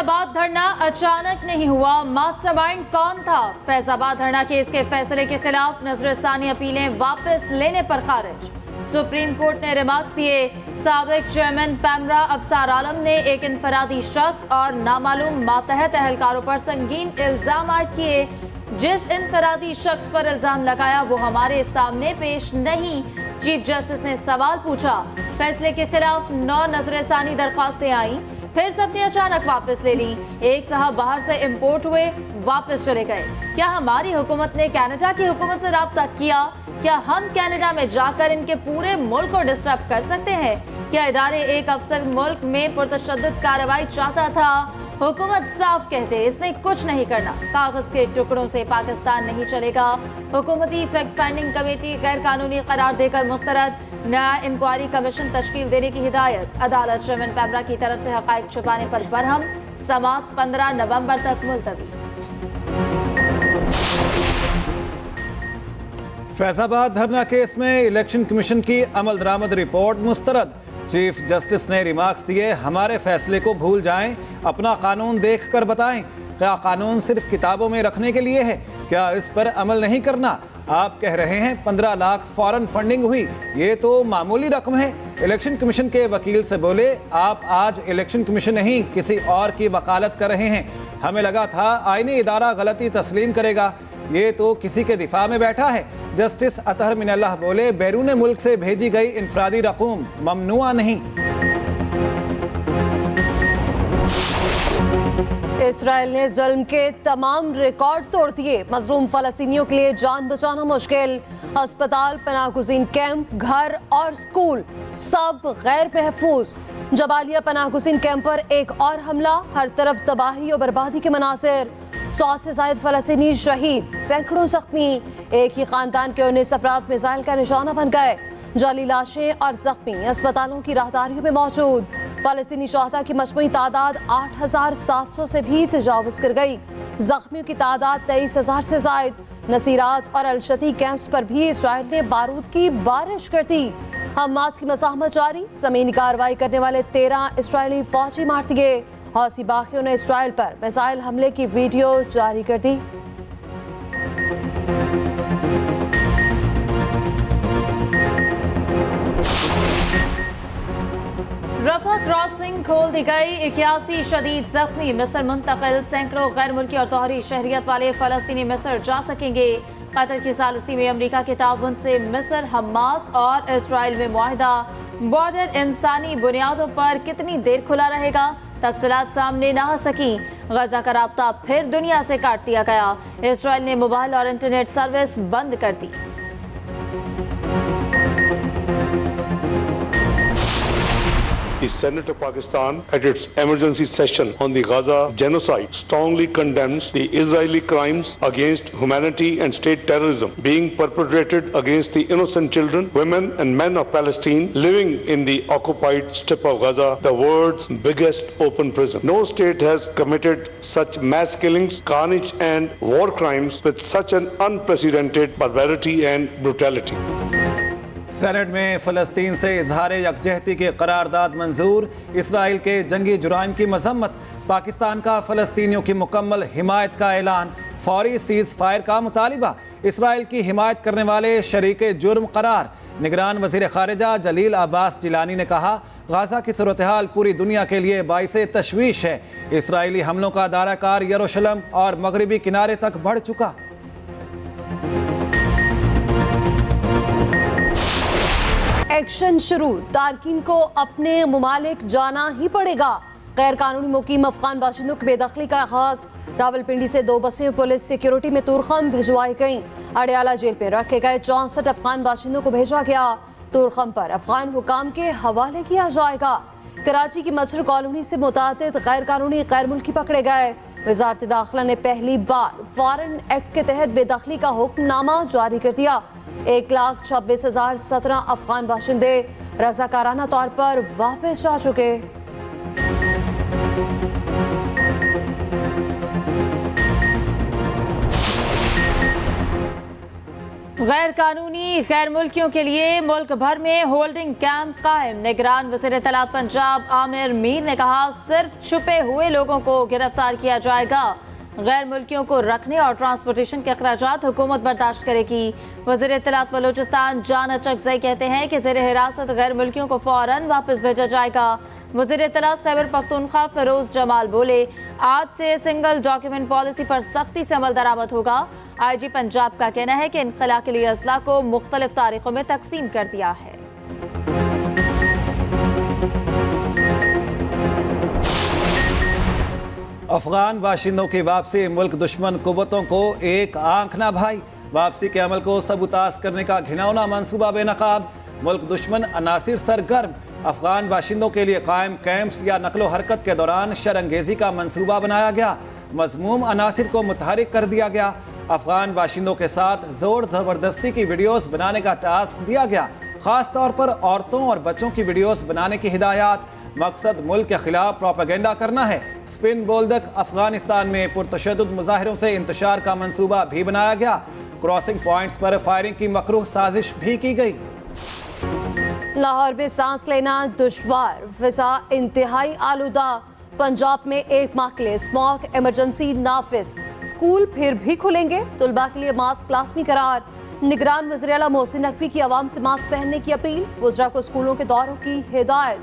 फैजाबाद धरना अचानक नहीं हुआ, मास्टरमाइंड कौन था? फैजाबाद धरना केस के फैसले के खिलाफ नजरसानी अपीलें वापस लेने पर खारिज। सुप्रीम कोर्ट ने रिमार्क्स दिए। साबिक चेयरमैन पैमरा अबसार आलम ने एक इनफरादी शख्स और नामालूम मातहत एहलकारों पर संगीन इल्जाम आयद किए। जिस इनफरादी शख्स पर इल्जाम लगाया वो हमारे सामने पेश नहीं। चीफ जस्टिस ने सवाल पूछा। फैसले के खिलाफ 9 नजरसानी दरखास्तें आई, फिर सबने अचानक वापस ले ली। एक साहब बाहर से इंपोर्ट हुए, वापस चले गए। क्या हमारी हुकूमत ने कनाडा की हुकूमत से राब्ता किया? क्या हम कनाडा में जाकर इनके पूरे मुल्क को डिस्टर्ब कर सकते हैं? क्या इदारे एक अफसर मुल्क में पुरतशद्दुद कार्रवाई चाहता था? हुकूमत साफ कहते इसने कुछ नहीं करना। कागज के टुकड़ों से पाकिस्तान नहीं चलेगा। हुकूमती फैक्ट फाइंडिंग कमेटी गैर कानूनी करार देकर मुस्तरद। नया इंक्वायरी कमीशन तश्कील देने की हिदायत। अदालत चेयरमैन पैमरा की तरफ से हकायक छुपाने पर बरहम। समाअत 15 नवंबर तक मुलतवी। फैजाबाद धरना केस में इलेक्शन कमीशन की अमल दरामद रिपोर्ट मुस्तरद। चीफ जस्टिस ने रिमार्क्स दिए। हमारे फैसले को भूल जाएं, अपना कानून देखकर बताएं। क्या कानून सिर्फ किताबों में रखने के लिए है? क्या इस पर अमल नहीं करना? आप कह रहे हैं 15 लाख फॉरेन फंडिंग हुई, ये तो मामूली रकम है। इलेक्शन कमीशन के वकील से बोले, आप आज इलेक्शन कमीशन नहीं किसी और की वकालत कर रहे हैं। हमें लगा था आईनी इदारा गलती तस्लीम करेगा, ये तो किसी के दिफा में बैठा है। जस्टिस अतहर मिनल्लाह बोले, बैरून मुल्क से भेजी गई इनफरादी रकूम ममनुआ नहीं। इसराइल ने जुल्म के तमाम रिकॉर्ड तोड़ दिए। मजलूम फलस्तीनियों के लिए जान बचाना मुश्किल। अस्पताल, पनाहगुज़ीन कैंप, घर और स्कूल सब गैर महफूज। जबालिया पनाहगुज़ीन कैंप पर एक और हमला, हर तरफ तबाही और बर्बादी के मनासिर। 100 से ज़ायद फलस्तीनी शहीद, सैकड़ों जख्मी। एक ही खानदान के 19 अफराद मिसाइल का निशाना बन गए। जाली लाशें और जख्मी अस्पतालों की राहदारियों में मौजूद। फलस्तीनी शहादा की मजमूई तादाद 8700 से भी तजावुज कर गई। जख्मियों की तादाद 23000 से जायद। नसीरात और अलशती कैंप्स पर भी इसराइल ने बारूद की बारिश कर दी। हमास की मज़ाहमत जारी। ज़मीनी कार्रवाई करने वाले 13 इसराइली फौजी मार दिए। हौसी बागियों ने इसराइल पर मिसाइल हमले की वीडियो जारी कर दी। रफा क्रॉसिंग खोल दी गई, 81 शदीद जख्मी, मिस्र मुंतकिल। सैकड़ों गैर मुल्की और तोहरी शहरियत वाले फलस्तीनी मिस्र जा सकेंगे। कतर की सालिसी में अमरीका के ताउन से मिस्र, हमास और इसराइल में मुआहिदा। बॉर्डर इंसानी बुनियादों पर कितनी देर खुला रहेगा? तफसीलात सामने ना आ सकी। गजा का राब्ता फिर दुनिया से काट दिया गया। इसराइल ने मोबाइल और इंटरनेट सर्विस बंद कर दी। The Senate of Pakistan, at its emergency session on the Gaza genocide, strongly condemns the Israeli crimes against humanity and state terrorism being perpetrated against the innocent children, women and men of Palestine living in the occupied strip of Gaza, the world's biggest open prison. No state has committed such mass killings, carnage and war crimes with such an unprecedented barbarity and brutality. Senate में फ़लस्तीन से इजहार यकजहती की करारदाद मंजूर। Israel के जंगी जुराइम की मजम्मत। पाकिस्तान का फ़लस्तीनियों की मुकम्मल हिमायत का ऐलान। फौरी सीज़ फायर का मुतालिबा। इसराइल की हिमायत करने वाले शरीके जुर्म करार। निगरान वज़ीर ख़ारिजा जलील अब्बास जिलानी ने कहा, गाज़ा की सूरत हाल पूरी दुनिया के लिए बाइसे तशवीश है। इसराइली हमलों का दायराकार यरूशलेम और मगरबी किनारे तक बढ़ चुका। एक्शन शुरू। तारकीन को अपने मुमालिक जाना ही पड़ेगा। गैर कानूनी मुकीम अफगान बाशिंदों की बेदखली का आगाज। रावलपिंडी से 2 बसें पुलिस सिक्योरिटी में तुरखम भिजवाई गईं। अडयाला जेल में रखे गए 64 अफगान बाशिंदों को भेजा गया। तुरखम पर अफगान हुकाम के हवाले किया जाएगा। कराची की मजहर कॉलोनी से मुतादिद गैर कानूनी गैर मुल्की पकड़े गए। वजारत दाखिला ने पहली बार फॉरेन एक्ट के तहत बेदखली का हुक्मनामा जारी कर दिया। 1,26,017 अफगान बाशिंदे रजाकाराना तौर पर वापस जा चुके। गैर कानूनी गैर मुल्कियों के लिए मुल्क भर में होल्डिंग कैंप कायम। निगरान वज़ीर इत्तलात पंजाब आमिर मीर ने कहा, सिर्फ छुपे हुए लोगों को गिरफ्तार किया जाएगा। गैर मुल्कियों को रखने और ट्रांसपोर्टेशन के अखराजात हुकूमत बर्दाश्त करेगी। वज़ीर इत्तलात बलूचिस्तान जान अचकज़ई कहते हैं कि ज़ेर हिरासत गैर मुल्कियों को फ़ौरन वापस भेजा जाएगा। वज़ीर इत्तलात खैबर पख्तूनख्वा फिरोज जमाल बोले, आज से सिंगल डॉक्यूमेंट पॉलिसी पर सख्ती से अमल दरामद होगा। IG पंजाब का कहना है कि इनखला के लिए असला को मुख्तलिफ तारीखों में तकसीम कर दिया है। अफगान बाशिंदों की वापसी मुल्क दुश्मन कुव्वतों को एक आंख ना भाई। वापसी के अमल को सबूताज करने का घिनौना मंसूबा बेनकाब। मुल्क दुश्मन अनासिर सरगर्म। अफगान बाशिंदों के लिए कायम कैंप्स या नकलो हरकत के दौरान शरंगेजी का मंसूबा बनाया गया। मजमूम अनासिर को मुतहरिक कर दिया गया। अफगान बाशिंदों के साथ जोर ज़बरदस्ती की वीडियोस बनाने का टास्क दिया गया। ख़ास तौर पर औरतों और बच्चों की वीडियोस बनाने की हिदायत। मकसद मुल्क के खिलाफ प्रोपेगेंडा करना है। स्पिन बोल्दक अफगानिस्तान में पुरतशद्दुद मुजाहिरों से इंतशार का मंसूबा भी बनाया गया। क्रॉसिंग पॉइंट्स पर फायरिंग की मकरूह साजिश भी की गई। लाहौर में सांस लेना दुश्वार, फिजा इंतहाई आलूदा। पंजाब में 1 माह के लिए स्मॉग इमरजेंसी नाफिज। स्कूल फिर भी खुलेंगे, तुलबा के लिए मास्क लाजमी करार। निगरान वज़ीर आला मोहसिन नकवी की आवाम से मास्क पहनने की अपील। वज़रा को स्कूलों के दौरों की हिदायत।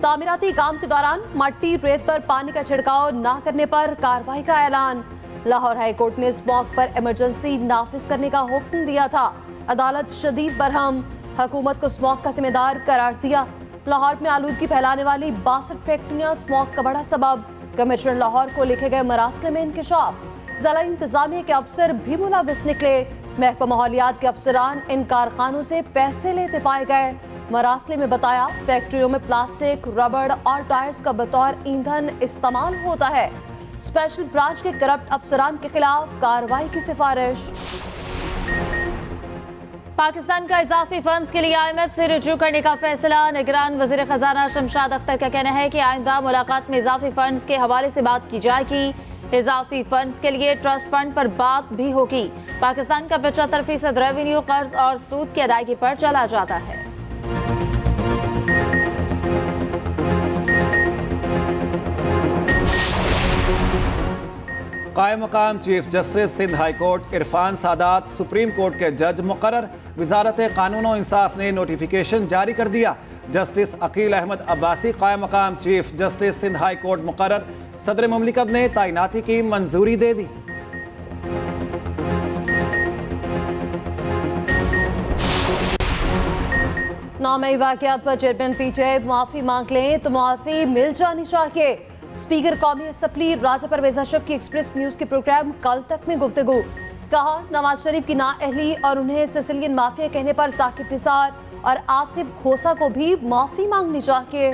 तामीराती काम के दौरान मट्टी रेत पर पानी का छिड़काव न करने पर कार्रवाई का ऐलान। लाहौर हाई कोर्ट ने स्मॉग पर इमरजेंसी नाफिज करने का हुक्म दिया था। अदालत शदीद बरहम, हुकूमत को स्मॉग का जिम्मेदार करार दिया। लाहौर में आलूदगी फैलाने वाली 62 फैक्ट्रियां स्मॉग का बड़ा सबब। कमिश्नर लाहौर को लिखे गए मरासले में इंकशाफ। जिला इंतजामिया के अफसर भी मुलविस निकले। महकमा माहौलियात के अफसरान इन कारखानों से पैसे लेते पाए गए। मरासले में बताया, फैक्ट्रियों में प्लास्टिक, रबड़ और टायर्स का बतौर ईंधन इस्तेमाल होता है। स्पेशल ब्रांच के करप्ट अफसरान के खिलाफ कार्रवाई की सिफारिश। पाकिस्तान का इजाफी फंड्स के लिए IMF से रुजू करने का फैसला। निगरान वजीर खजाना शमशाद अख्तर का कहना है कि आइंदा मुलाकात में इजाफी फंड्स के हवाले से बात की जाएगी। इजाफी फंड्स के लिए ट्रस्ट फंड पर बात भी होगी। पाकिस्तान का 75% रेवेन्यू कर्ज और सूद की अदायगी पर चला जाता है। कायम मकाम chief justice Sindh high court Irfan Saadat supreme court के जज मुकर्रर। वजारत कानून और इंसाफ ने नोटिफिकेशन जारी कर दिया। जस्टिस अकील अहमद अब्बासी कायम मकाम chief justice Sindh high court मुकर्रर। सदर मुमलिकत ने तैनाती की मंजूरी दे दी। 9 मई वाकयात पर चेयरमैन PTI माफी मांग लें तो माफी मिल जानी चाहिए। स्पीकर कौमी असम्बली राजा परवेज अशरफ की एक्सप्रेस न्यूज के प्रोग्राम कल तक में गुफ्तगू। कहा, नवाज शरीफ की नाअहली और उन्हें सिसिलियन माफिया कहने पर साकिब निसार और आसिफ खोसा को भी माफी मांगनी चाहिए।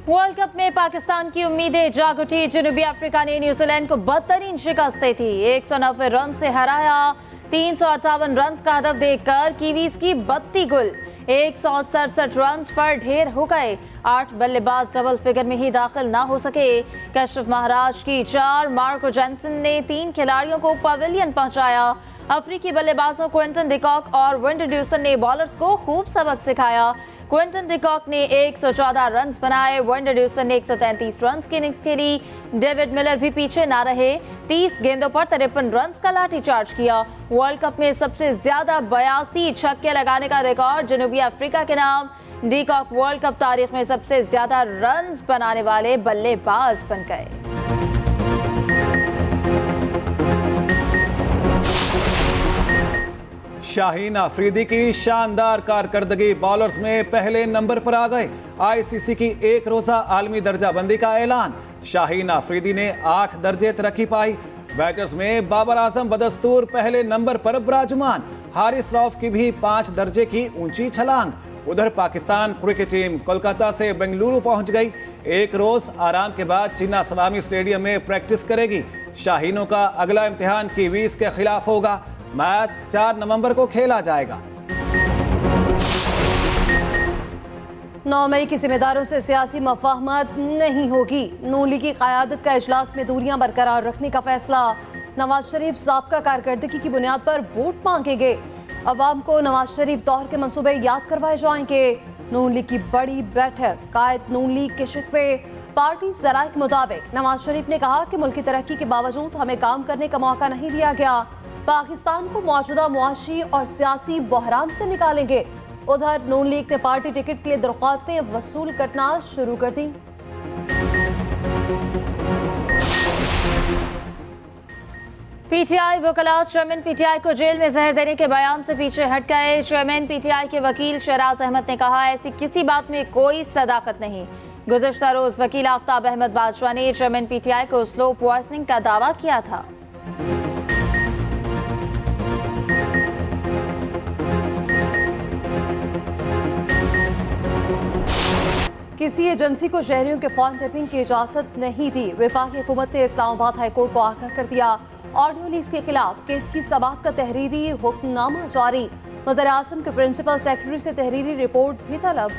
वर्ल्ड कप में पाकिस्तान की उम्मीदें जाग उठी। जनूबी अफ्रीका ने न्यूजीलैंड को बदतरीन शिकस्त दी थी। 190 रन से हराया। 358 रन का हदफ देकर कीवीज की 32 गुल। 167 रन पर ढेर हो गए। 8 बल्लेबाज डबल फिगर में ही दाखिल ना हो सके। कशिफ महाराज की 4, मार्को जेंसन ने 3 खिलाड़ियों को पवेलियन पहुंचाया। अफ्रीकी बल्लेबाजों क्विंटन डिकॉक और विंड ड्यूसन ने बॉलर्स को खूब सबक सिखाया। क्विंटन डिकॉक ने 114 रन बनाए। विंड ड्यूसन ने 133 रन की इनिंग्स खेली। डेविड मिलर भी पीछे ना रहे। 30 गेंदों पर 53 रन का लाठीचार्ज किया। वर्ल्ड कप में सबसे ज्यादा 82 छक्के लगाने का रिकॉर्ड जनूबी अफ्रीका के नाम। डिकॉक वर्ल्ड कप तारीख में सबसे ज्यादा रन बनाने वाले बल्लेबाज बन गए। शाहीन आफरीदी की शानदार कारकर्दगी। बॉलर्स में पहले नंबर पर आ गए। ICC की 1 रोजा आलमी दर्जाबंदी का ऐलान। शाहीन आफरीदी ने 8 दर्जे तरक्की पाई। बैटर्स में बाबर आजम बदस्तूर पहले नंबर पर विराजमान। हारिस रऊफ की भी 5 दर्जे की ऊंची छलांग। उधर पाकिस्तान क्रिकेट टीम कोलकाता से बेंगलुरु पहुंच गई। 1 रोज आराम के बाद चिन्ना सलामी स्टेडियम में प्रैक्टिस करेगी। शाहीनों का अगला इम्तिहान कीवीज के खिलाफ होगा। मैच 4 नवंबर को खेला जाएगा। 9 मई की जिम्मेदारों से सियासी मफाहमत नहीं होगी। नून लीग की क़यादत का इजलास में दूरियां बरकरार रखने का फैसला। नवाज शरीफ साबका कारकर्दगी की बुनियाद पर वोट मांगेंगे। अवाम को नवाज शरीफ दौर के मंसूबे याद करवाए जाएंगे। नून लीग की बड़ी बैठक। कायद नून लीग के शिकवे। पार्टी ज़राए के मुताबिक नवाज शरीफ ने कहा कि मुल्क की तरक्की के बावजूद हमें काम करने का मौका नहीं दिया गया। पाकिस्तान को मौजूदा मुआशी और सियासी बहरान से निकालेंगे। उधर नून लीग ने पार्टी टिकट के लिए दरख्वास्तें वसूल करना शुरू कर दी। पीटीआई वकला चेयरमैन पीटीआई को जेल में जहर देने के बयान से पीछे हट गए। चेयरमैन पीटीआई के वकील शहराज अहमद ने कहा, ऐसी किसी बात में कोई सदाकत नहीं। गुज़श्ता रोज वकील आफ्ताब अहमद बाजवा ने चेयरमैन पीटीआई को स्लो पॉइजनिंग का दावा किया था। किसी एजेंसी को शहरियों के फोन टैपिंग की इजाजत नहीं दी। वफाकी हुकूमत ने इस्लामाबाद हाईकोर्ट को आगाह कर दिया। ऑडियो लीक्स के खिलाफ केस की समाअत का तहरीरी हुक्मनामा जारी। वज़ीर आज़म के प्रिंसिपल सेक्रेटरी से तहरीरी रिपोर्ट भी तलब।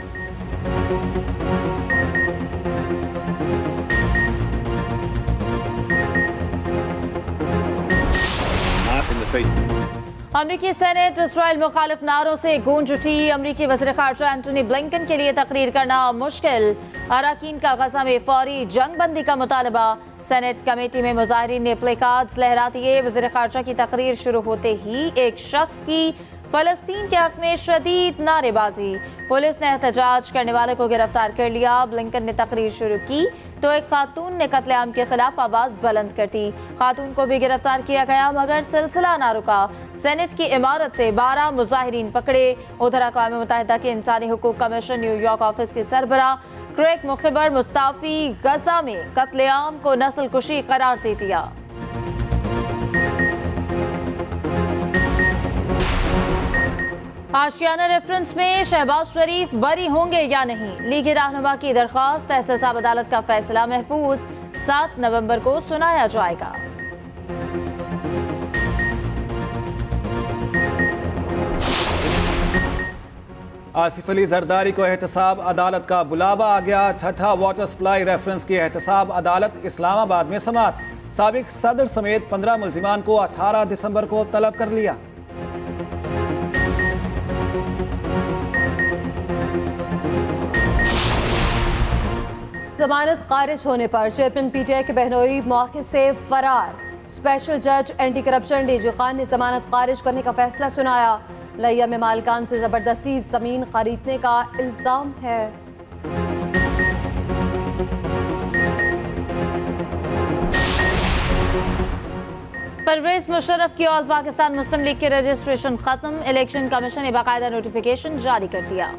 अमरीकी सेनेट इसराइल मुखालिफ नारों से गूंज उठी। अमरीकी वज़ीर ख़ारजा एंटनी ब्लिंकन के लिए तकरीर करना मुश्किल। अरकान का गज़ा में फौरी जंग बंदी का मुतालबा। सेनेट कमेटी में मुजाहिरीन ने प्ले कार्ड्स लहरा दिए। वज़ीर ख़ारजा की तकरीर शुरू होते ही एक शख्स की फ़लस्तीन के हक में शदीद नारेबाजी। पुलिस ने एहतजाज करने वाले को गिरफ्तार कर लिया। ब्लिंकन ने तकरीर शुरू की तो एक खातून ने कत्लेआम के खिलाफ आवाज़ बुलंद कर दी। खातून को भी गिरफ्तार किया गया मगर सिलसिला ना रुका। सेनेट की इमारत से 12 मुजाहिरीन पकड़े। उधर अक़वाम मुत्तहिदा के इंसानी हुकूक कमीशन न्यूयॉर्क ऑफिस के सरबरा क्रेग मुखबिर मुस्ताफ़ी गजा में कत्लेआम को नस्ल कुशी करार दे दिया। आशियाना रेफरेंस में शहबाज शरीफ बरी होंगे या नहीं, लीगी रहनुमा की दरख्वास्त। एहतसाब अदालत का फैसला महफूज 7 नवंबर को सुनाया जाएगा। आसिफ अली जरदारी को एहतसाब अदालत का बुलावा आ गया। छठा वाटर सप्लाई रेफरेंस की एहतसाब अदालत इस्लामाबाद में समाअत। साबिक सदर समेत 15 मुल्जिमान को 18 दिसंबर को तलब कर लिया। जमानत खारिज होने पर चेयरमैन पीटीआई के बहनोई मौके से फरार। स्पेशल जज एंटी करप्शन डीजी खान ने जमानत खारिज करने का फैसला सुनाया। लिया में मालिकान से जबरदस्ती जमीन खरीदने का इल्जाम है। परवेज मुशर्रफ की ऑल पाकिस्तान मुस्लिम लीग के रजिस्ट्रेशन खत्म। इलेक्शन कमीशन ने बाकायदा नोटिफिकेशन जारी कर दिया।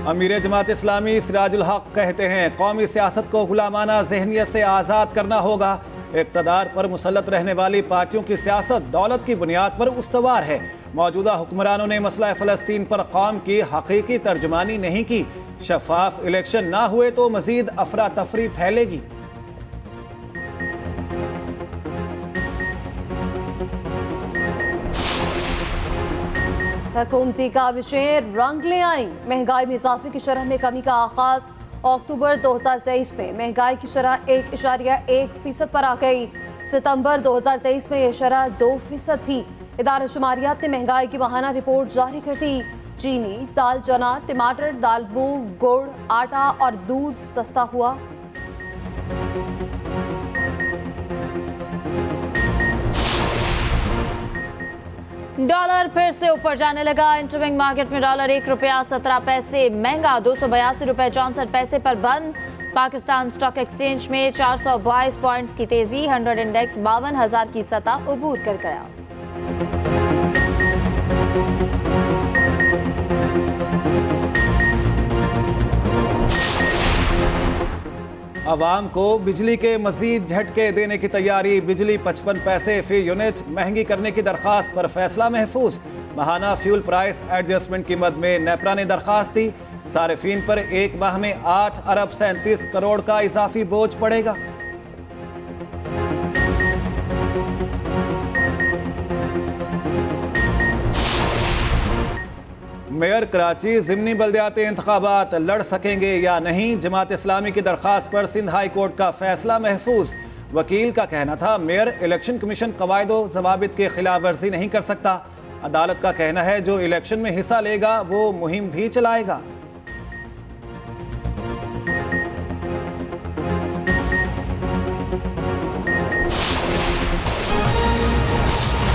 अमीर जमात इस्लामी सिराजुल हक कहते हैं, कौमी सियासत को गुलामाना जहनियत से आज़ाद करना होगा। इक़्तिदार पर मुसल्लत रहने वाली पार्टियों की सियासत दौलत की बुनियाद पर उस्तवार है। मौजूदा हुक्मरानों ने मसला फ़लस्तीन पर कौम की हकीकी तर्जुमानी नहीं की। शफाफ इलेक्शन ना हुए तो मज़ीद अफरा तफरी फैलेगी। हुकूमती काविशें रंग ले आई। महंगाई में इजाफे की शरह में कमी का आगाज। अक्टूबर 2023 में महंगाई की शरह 1.1% पर आ गई। सितंबर 2023 में यह शरह 2% थी। इदारा शुमारियात ने महंगाई की माहाना रिपोर्ट जारी कर दी। चीनी, दाल चना, टमाटर, दाल मूंग, गुड़, आटा और दूध सस्ता हुआ। डॉलर फिर से ऊपर जाने लगा। इंटरबैंक मार्केट में डॉलर 1 रुपया 17 पैसे महंगा 282 रुपये 64 पैसे पर बंद। पाकिस्तान स्टॉक एक्सचेंज में 422 पॉइंट्स की तेजी। 100 इंडेक्स 52,000 की सतह उबूर कर गया। अवाम को बिजली के मजीद झटके देने की तैयारी। बिजली 55 पैसे फी यूनिट महंगी करने की दरख्वास्त पर फैसला महफूज। माहाना फ्यूल प्राइस एडजस्टमेंट की मद में नेपरा ने दरख्वास्त दी। सारिफीन पर एक माह में 8 अरब 37 करोड़ का इजाफी बोझ पड़ेगा। मेयर कराची ज़िमनी बल्दियाती इंतखाबात लड़ सकेंगे या नहीं, जमात इस्लामी की दरख्वास्त पर सिंध हाई कोर्ट का फैसला महफूज। वकील का कहना था मेयर इलेक्शन कमीशन कवायदो ज़वाबित की खिलाफ वर्जी नहीं कर सकता। अदालत का कहना है जो इलेक्शन में हिस्सा लेगा वो मुहिम भी चलाएगा।